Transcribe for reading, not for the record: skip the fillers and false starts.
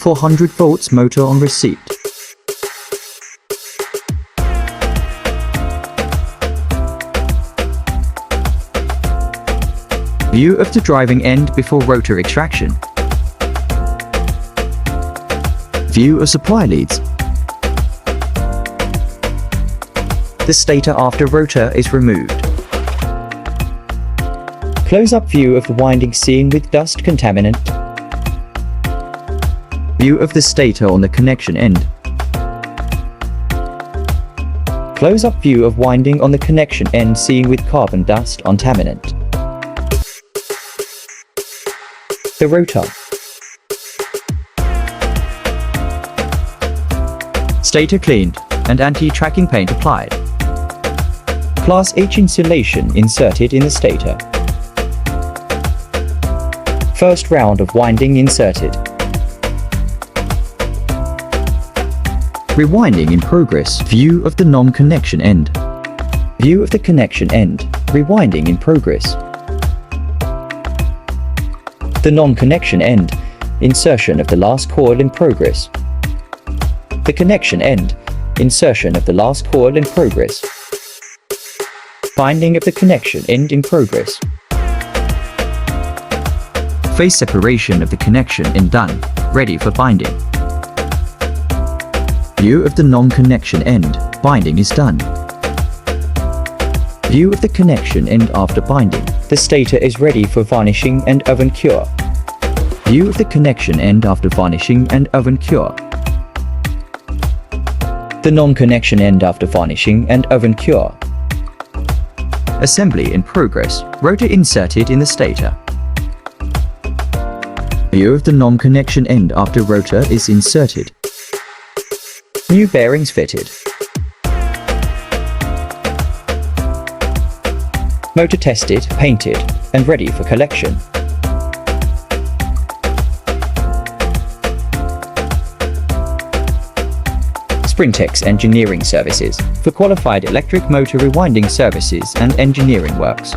400 volts motor on receipt. View of the driving end before rotor extraction. View of supply leads. The stator after rotor is removed. Close-up view of the winding seen with dust contaminant. View of the stator on the connection end. Close-up view of winding on the connection end seen with carbon dust contaminant. The rotor. Stator cleaned and anti-tracking paint applied. Class H insulation inserted in the stator. First round of winding inserted. Rewinding in progress. View of the non-connection end. View of the connection end. Rewinding in progress. The non-connection end. Insertion of the last coil in progress. The connection end. Insertion of the last coil in progress. Binding of the connection end in progress. Phase separation of the connection end done, ready for binding. View of the non-connection end. Binding is done. View of the connection end after binding. The stator is ready for varnishing and oven cure. View of the connection end after varnishing and oven cure. The non-connection end after varnishing and oven cure. Assembly in progress. Rotor inserted in the stator. View of the non-connection end after rotor is inserted. New bearings fitted. Motor tested, painted, and ready for collection. Sprintex Engineering Services for qualified electric motor rewinding services and engineering works.